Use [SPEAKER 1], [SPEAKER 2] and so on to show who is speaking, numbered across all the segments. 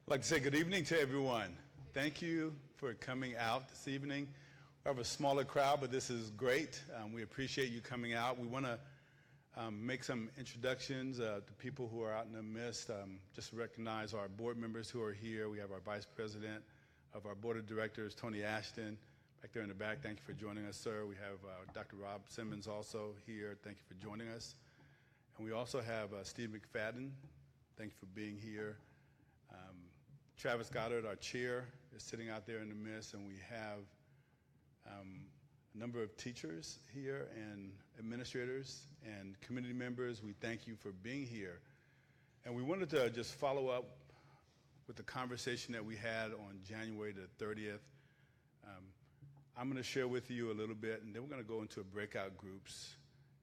[SPEAKER 1] I'd like to say good evening to everyone. Thank you for coming out this evening. We have a smaller crowd, but this is great. We appreciate you coming out. We want to make some introductions to people who are out in the midst. Just recognize our board members who are here. We have our Vice President of our Board of Directors, Tony Ashton, back there in the back. Thank you for joining us, sir. We have Dr. Rob Simmons also here. Thank you for joining us. And we also have Steve McFadden. Thank you for being here. Travis Goddard, our chair, is sitting out there in the midst, and we have a number of teachers here and administrators and community members. We thank you for being here. And we wanted to just follow up with the conversation that we had on January the 30th. I'm going to share with you a little bit, and then we're going to go into breakout groups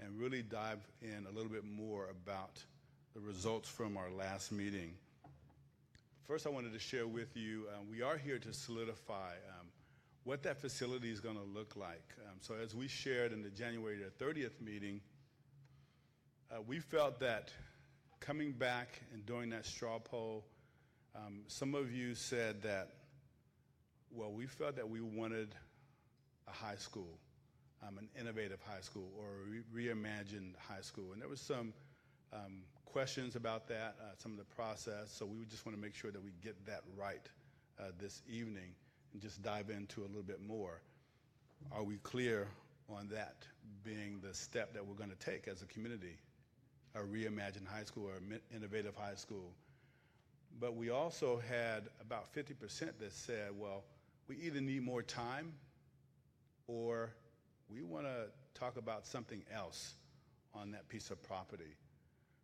[SPEAKER 1] and really dive in a little bit more about the results from our last meeting. First, I wanted to share with you, we are here to solidify what that facility is going to look like. So as we shared in the January the 30th meeting, we felt that coming back and doing that straw poll, some of you said that, well, we felt that we wanted a high school, an innovative high school, or a reimagined high school. And there was some questions about that, some of the process, so we would just want to make sure that we get that right this evening and just dive into a little bit more. Are we clear on that being the step that we're going to take as a community, a reimagined high school or an innovative high school? But we also had about 50% that said, well, we either need more time or we want to talk about something else on that piece of property.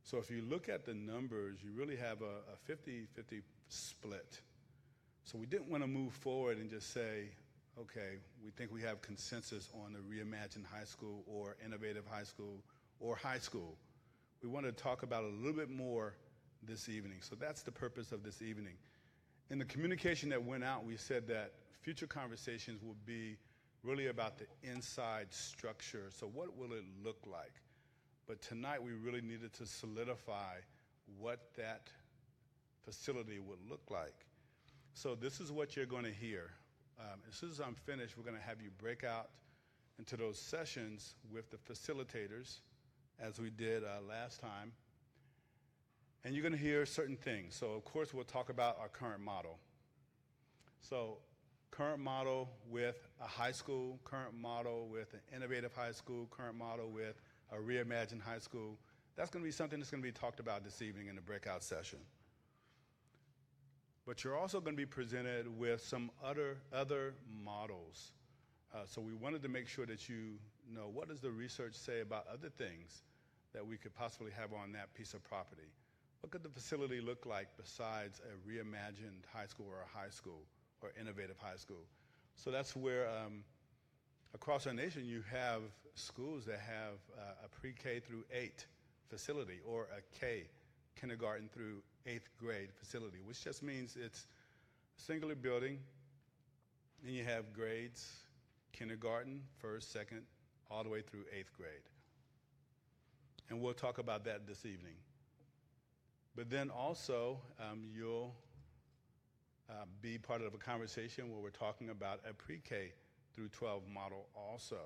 [SPEAKER 1] So if you look at the numbers, you really have a 50-50 split. So we didn't want to move forward and just say, okay, we think we have consensus on the reimagined high school or innovative high school or high school. We want to talk about it a little bit more this evening. So that's the purpose of this evening. In the communication that went out, we said that future conversations will be really about the inside structure. So what will it look like? But tonight we really needed to solidify what that facility would look like. So this is what you're going to hear. As soon as I'm finished, we're going to have you break out into those sessions with the facilitators, as we did last time. And you're going to hear certain things. So of course we'll talk about our current model. So current model with a high school, current model with an innovative high school, current model with a reimagined high school. That's going to be something that's going to be talked about this evening in the breakout session. But you're also going to be presented with some other models. So we wanted to make sure that you know, what does the research say about other things that we could possibly have on that piece of property? What could the facility look like besides a reimagined high school or a high school or innovative high school? So that's where across our nation, you have schools that have a pre-K through 8 facility or a K, kindergarten through 8th grade facility, which just means it's a singular building, and you have grades, kindergarten, 1st, 2nd, all the way through 8th grade. And we'll talk about that this evening. But then also, you'll be part of a conversation where we're talking about a pre-K through 12 model also.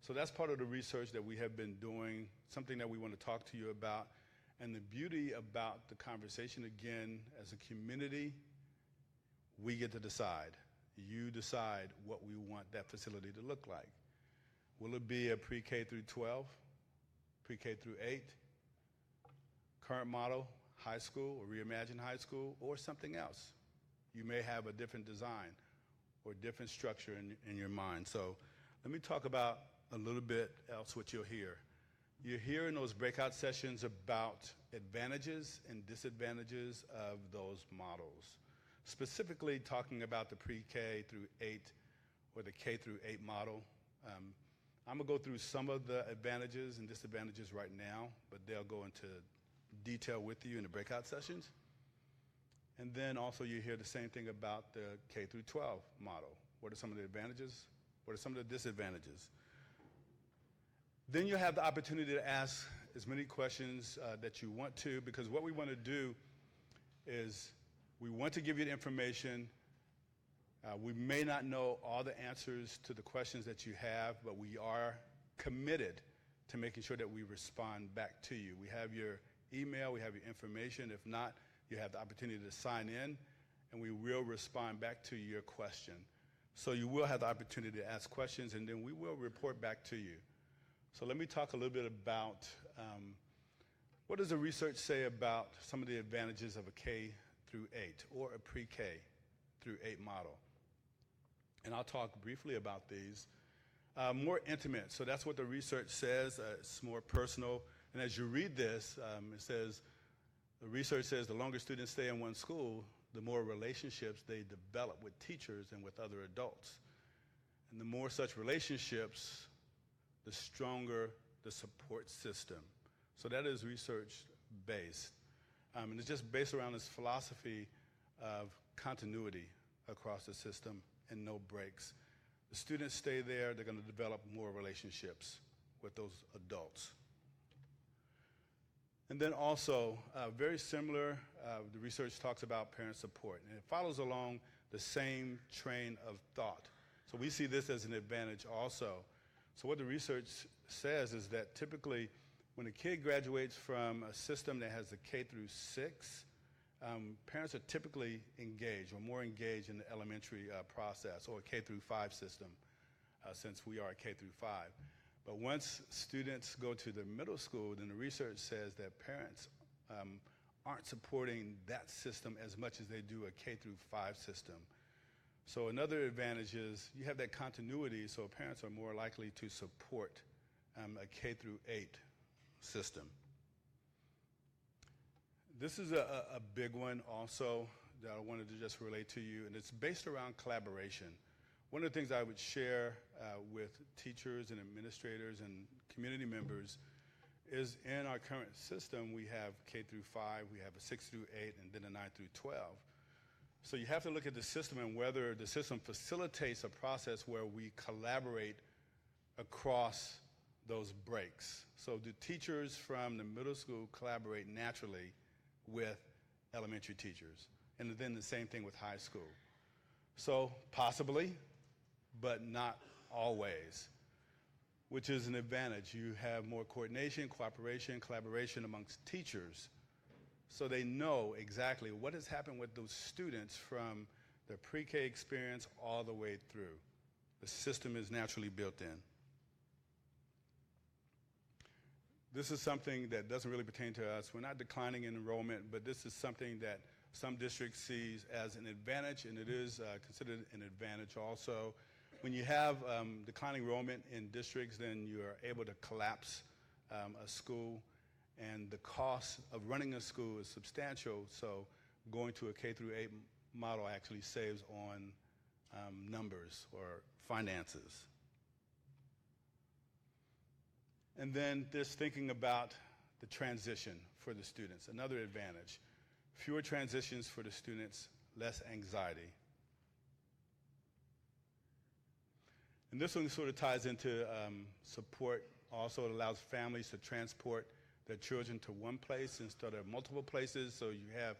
[SPEAKER 1] So that's part of the research that we have been doing, something that we want to talk to you about. And the beauty about the conversation, again, as a community, we get to decide. You decide what we want that facility to look like. Will it be a pre-K through 12, pre-K through 8, current model, high school, or reimagined high school, or something else? You may have a different design or different structure in your mind. So let me talk about a little bit else what you'll hear. You'll hear in those breakout sessions about advantages and disadvantages of those models, specifically talking about the pre-K through 8 or the K through 8 model. I'm going to go through some of the advantages and disadvantages right now, but they'll go into detail with you in the breakout sessions. And then also you hear the same thing about the K through 12 model. What are some of the advantages? What are some of the disadvantages? Then you have the opportunity to ask as many questions that you want to, because what we want to do is We want to give you the information. We may not know all the answers to the questions that you have, but we are committed to making sure that we respond back to you. We have your email, we have your information. If not, you have the opportunity to sign in, and we will respond back to your question. So you will have the opportunity to ask questions, and then we will report back to you. So let me talk a little bit about what does the research say about some of the advantages of a K through 8 or a pre-K through 8 model. And I'll talk briefly about these. More intimate, so that's what the research says. It's more personal. And as you read this, it says, the research says the longer students stay in one school, the more relationships they develop with teachers and with other adults. And the more such relationships, the stronger the support system. So that is research-based. And it's just based around this philosophy of continuity across the system and no breaks. The students stay there, they're going to develop more relationships with those adults. And then also, very similar, the research talks about parent support, and it follows along the same train of thought. So we see this as an advantage also. So what the research says is that typically when a kid graduates from a system that has a K through 6, parents are typically engaged or more engaged in the elementary process, or a K through 5 system, since we are a K through 5. But once students go to the middle school, then the research says that parents aren't supporting that system as much as they do a K through 5 system. So another advantage is you have that continuity, so parents are more likely to support a K through 8 system. This is a big one also that I wanted to just relate to you, and it's based around collaboration. One of the things I would share with teachers and administrators and community members is in our current system, we have K through 5, we have a 6 through 8, and then a 9 through 12. So you have to look at the system and whether the system facilitates a process where we collaborate across those breaks. So do teachers from the middle school collaborate naturally with elementary teachers? And then the same thing with high school. So possibly, but not always, which is an advantage. You have more coordination, cooperation, collaboration amongst teachers, so they know exactly what has happened with those students from their pre-K experience all the way through. The system is naturally built in. This is something that doesn't really pertain to us. We're not declining in enrollment, but this is something that some districts see as an advantage, and it is considered an advantage also. When you have declining enrollment in districts, then you are able to collapse a school, and the cost of running a school is substantial, so going to a K through 8 model actually saves on numbers or finances. And then just thinking about the transition for the students, another advantage. Fewer transitions for the students, less anxiety. And this one sort of ties into support. Also, it allows families to transport their children to one place instead of multiple places. So you have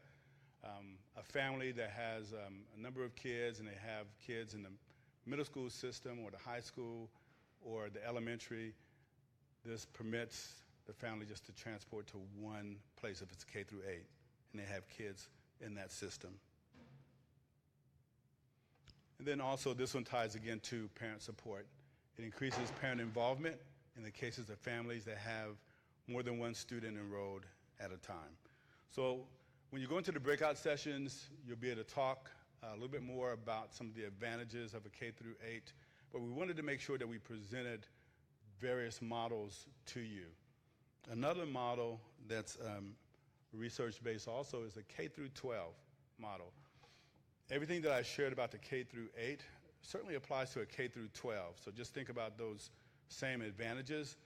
[SPEAKER 1] a family that has a number of kids, and they have kids in the middle school system or the high school or the elementary. This permits the family just to transport to one place if it's K through 8, and they have kids in that system. And then also this one ties again to parent support. It increases parent involvement in the cases of families that have more than one student enrolled at a time. So when you go into the breakout sessions, you'll be able to talk a little bit more about some of the advantages of a K through 8, but we wanted to make sure that we presented various models to you. Another model that's research-based also is the K through 12 model. Everything that I shared about the K through 8 certainly applies to a K through 12, so just think about those same advantages.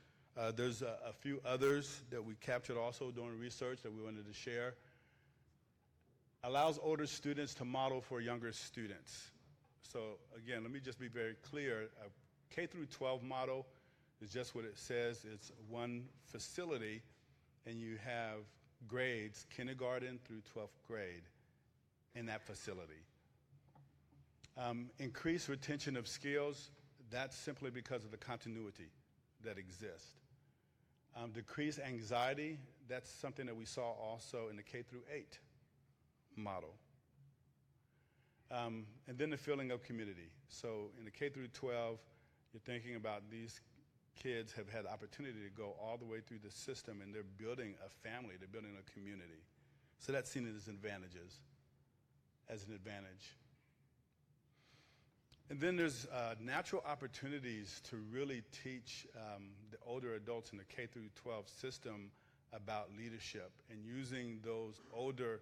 [SPEAKER 1] There's a few others that we captured also during research that we wanted to share. Allows older students to model for younger students. So again, let me just be very clear. A K through 12 model is just what it says. It's one facility, and you have grades, kindergarten through 12th grade. in that facility. Increased retention of skills, that's simply because of the continuity that exists. Decreased anxiety, that's something that we saw also in the K-8 model. And then the feeling of community. So in the K-12, you're thinking about these kids have had the opportunity to go all the way through the system, and they're building a family, they're building a community. So that's seen as advantages, as an advantage. And then there's natural opportunities to really teach the older adults in the K-12 system about leadership and using those older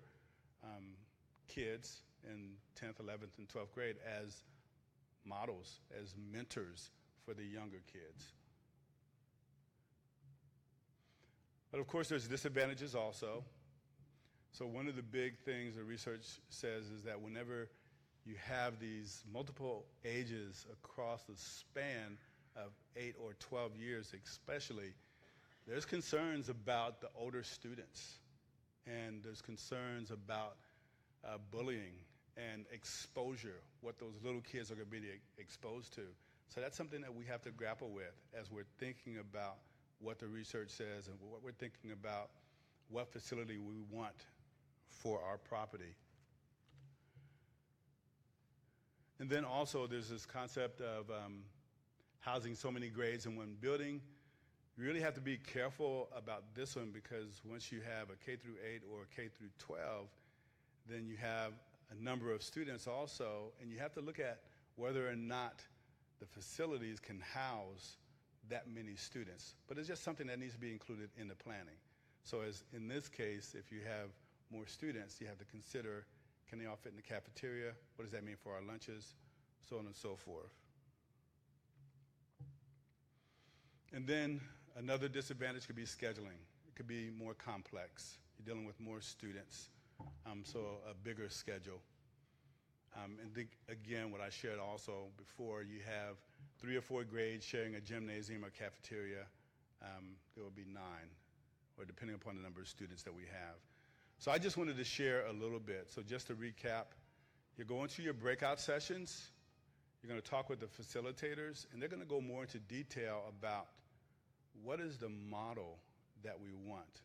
[SPEAKER 1] kids in 10th, 11th, and 12th grade as models, as mentors for the younger kids. But of course, there's disadvantages also. So one of the big things the research says is that whenever you have these multiple ages across the span of 8 or 12 years especially, there's concerns about the older students, and there's concerns about bullying and exposure, what those little kids are going to be exposed to. So that's something that we have to grapple with as we're thinking about what the research says and what we're thinking about what facility we want for our property. And then also there's this concept of housing so many grades in one building. You really have to be careful about this one, because once you have a K-8 or a K-12, then you have a number of students also, and you have to look at whether or not the facilities can house that many students. But it's just something that needs to be included in the planning. So as in this case, if you have more students, you have to consider, can they all fit in the cafeteria? What does that mean for our lunches? So on and so forth. And then another disadvantage could be scheduling. It could be more complex. You're dealing with more students, so a bigger schedule. And again, what I shared also before, you have 3 or 4 grades sharing a gymnasium or cafeteria. There will be 9, or depending upon the number of students that we have. So I just wanted to share a little bit. So just to recap, you're going to your breakout sessions. You're going to talk with the facilitators, and they're going to go more into detail about what is the model that we want.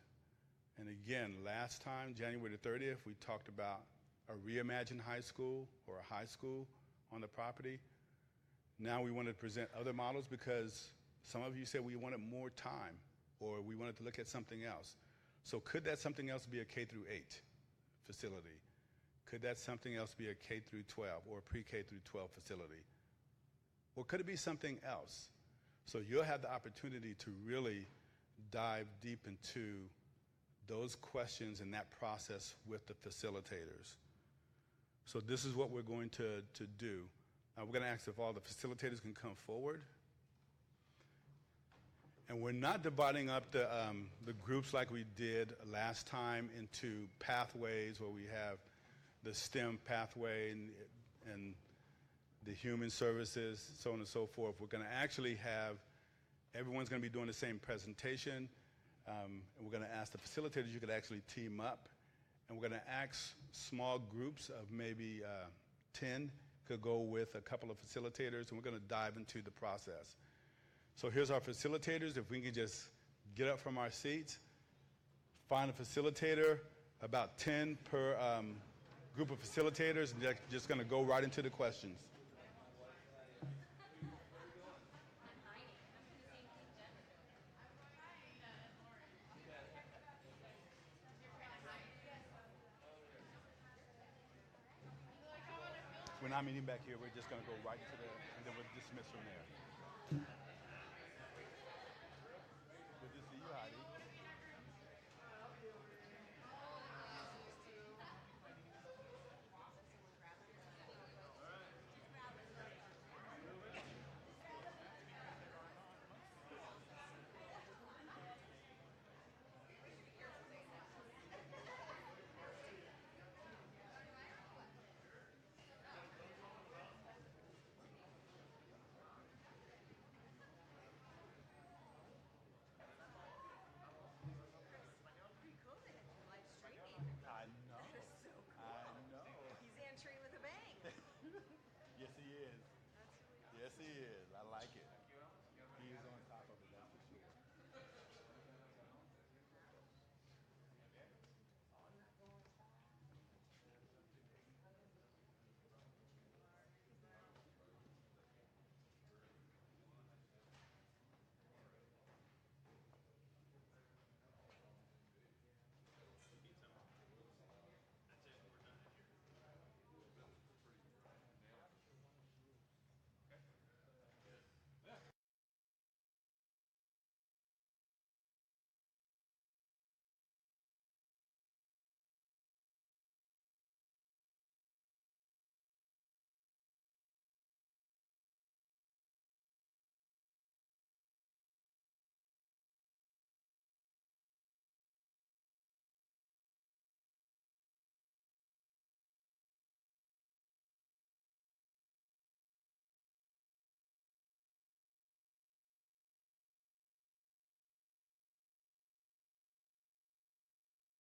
[SPEAKER 1] And again, last time, January the 30th, we talked about a reimagined high school or a high school on the property. Now we want to present other models because some of you said we wanted more time, or we wanted to look at something else. So could that something else be a K-8 facility? Could that something else be a K-12 or a pre-K-12 facility? Or could it be something else? So you'll have the opportunity to really dive deep into those questions and that process with the facilitators. So this is what we're going to do. We're going to ask if all the facilitators can come forward. And we're not dividing up the groups like we did last time into pathways where we have the STEM pathway and the human services, so on and so forth. We're going to actually have, everyone's going to be doing the same presentation. And we're going to ask the facilitators, you could actually team up. And we're going to ask small groups of maybe 10 could go with a couple of facilitators, and we're going to dive into the process. So here's our facilitators. If we can just get up from our seats, find a facilitator, about 10 per group of facilitators, and they're just going to go right into the questions. We're not meeting back here. We're just going to go right into the, and then we'll dismiss from there. Good to see you, Heidi. he is.